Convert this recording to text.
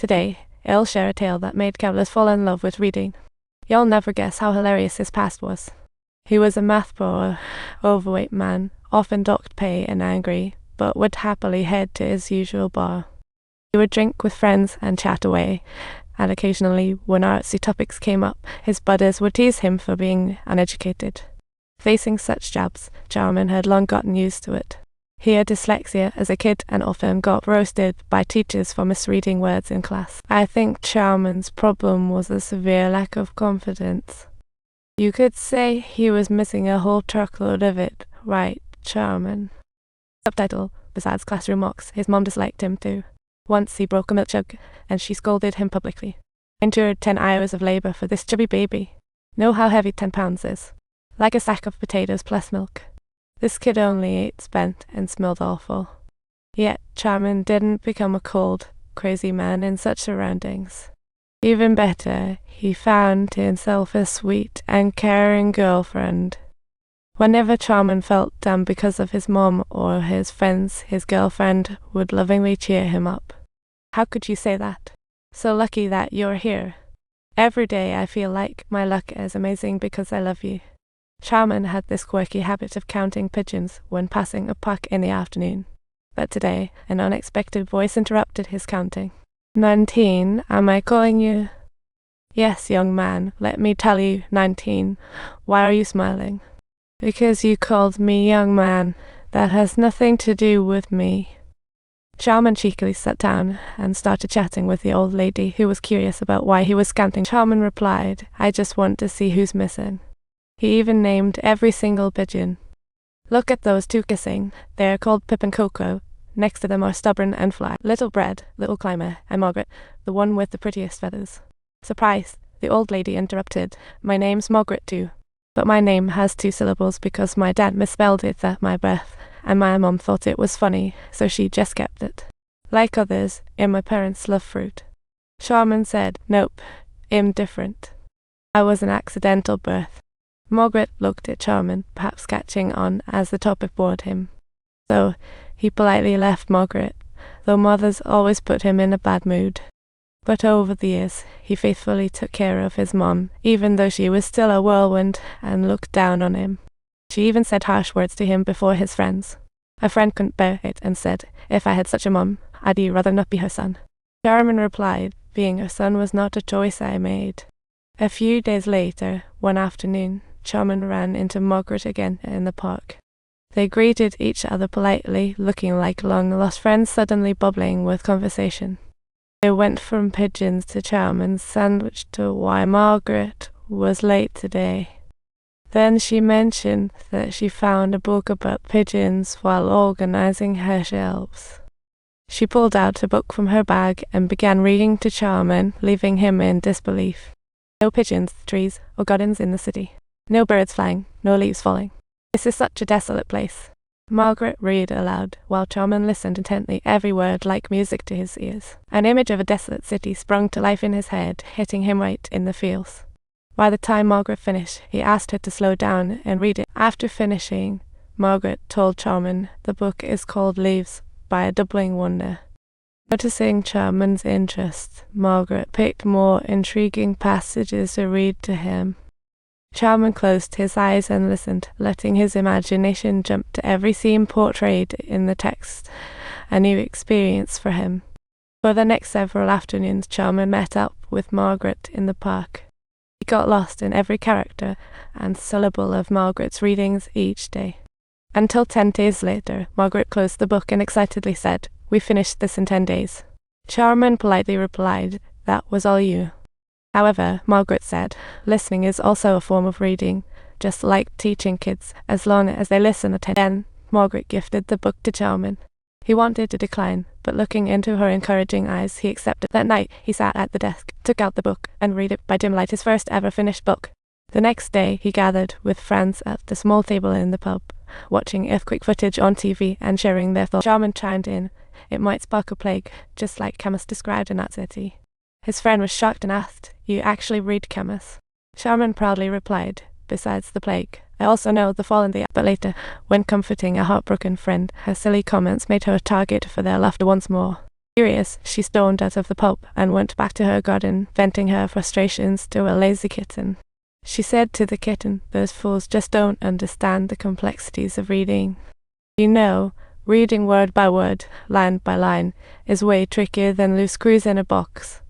Today, I'll share a tale that made Kevlas fall in love with reading. You'll never guess how hilarious his past was. He was a math-poor, overweight man, often docked pay and angry, but would happily head to his usual bar. He would drink with friends and chat away, and occasionally, when artsy topics came up, his buddies would tease him for being uneducated. Facing such jabs, Charmian had long gotten used to it. He had dyslexia as a kid and often got roasted by teachers for misreading words in class. I think Charmian's problem was a severe lack of confidence. You could say he was missing a whole truckload of it, right, Charmian? Subtitle: besides classroom mocks, his mom disliked him too. Once he broke a milk jug, and she scolded him publicly. I endured 10 hours of labour for this chubby baby. Know how heavy 10 pounds is? Like a sack of potatoes plus milk. This kid only ate spent and smelled awful. Yet Charmian didn't become a cold, crazy man in such surroundings. Even better, he found himself a sweet and caring girlfriend. Whenever Charmian felt down because of his mom or his friends, his girlfriend would lovingly cheer him up. How could you say that? So lucky that you're here. Every day I feel like my luck is amazing because I love you. Charmian had this quirky habit of counting pigeons when passing a park in the afternoon. But today, an unexpected voice interrupted his counting. 19, am I calling you? Yes, young man, let me tell you, 19. Why are you smiling? Because you called me young man. That has nothing to do with me. Charmian cheekily sat down and started chatting with the old lady, who was curious about why he was counting. Charmian replied, I just want to see who's missing. He even named every single pigeon. Look at those two kissing. They are called Pip and Coco. Next to them are Stubborn and Fly, Little Bread, Little Climber, and Margaret, the one with the prettiest feathers. Surprise! The old lady interrupted. My name's Margaret too. But my name has 2 syllables because my dad misspelled it at my birth, and my mom thought it was funny, so she just kept it. Like others, my parents love fruit. Charmian said, nope, I'm different. I was an accidental birth. Margaret looked at Charmian, perhaps catching on as the topic bored him. So he politely left Margaret, though mothers always put him in a bad mood. But over the years, he faithfully took care of his mom, even though she was still a whirlwind and looked down on him. She even said harsh words to him before his friends. A friend couldn't bear it and said, if I had such a mom, I'd rather not be her son. Charmian replied, being her son was not a choice I made. A few days later, one afternoon, Charmian ran into Margaret again in the park. They greeted each other politely, looking like long-lost friends suddenly bubbling with conversation. They went from pigeons to Charmian's sandwich to why Margaret was late today. Then she mentioned that she found a book about pigeons while organizing her shelves. She pulled out a book from her bag and began reading to Charmian, leaving him in disbelief. No pigeons, trees, or gardens in the city. No birds flying, no leaves falling. This is such a desolate place. Margaret read aloud, while Charmian listened intently, every word like music to his ears. An image of a desolate city sprung to life in his head, hitting him right in the feels. By the time Margaret finished, he asked her to slow down and read it. After finishing, Margaret told Charmian the book is called Leaves by a Dublin Wonder. Noticing Charmian's interest, Margaret picked more intriguing passages to read to him. Charmian closed his eyes and listened, letting his imagination jump to every scene portrayed in the text, a new experience for him. For the next several afternoons, Charmian met up with Margaret in the park. He got lost in every character and syllable of Margaret's readings each day. Until 10 days later, Margaret closed the book and excitedly said, we finished this in 10 days. Charmian politely replied, that was all you. However, Margaret said, listening is also a form of reading, just like teaching kids, as long as they listen attentively. Then, Margaret gifted the book to Charmian. He wanted to decline, but looking into her encouraging eyes, he accepted. That night, he sat at the desk, took out the book, and read it by dim light, his first ever finished book. The next day, he gathered with friends at the small table in the pub, watching earthquake footage on TV and sharing their thoughts. Charmian chimed in, it might spark a plague, just like Camus described in that city. His friend was shocked and asked, you actually read Camus? Charmian proudly replied, besides the plague, I also know The Fall in the... But later, when comforting a heartbroken friend, her silly comments made her a target for their laughter once more. Furious, she stormed out of the pub and went back to her garden, venting her frustrations to a lazy kitten. She said to the kitten, "Those fools just don't understand the complexities of reading. You know, reading word by word, line by line, is way trickier than loose screws in a box.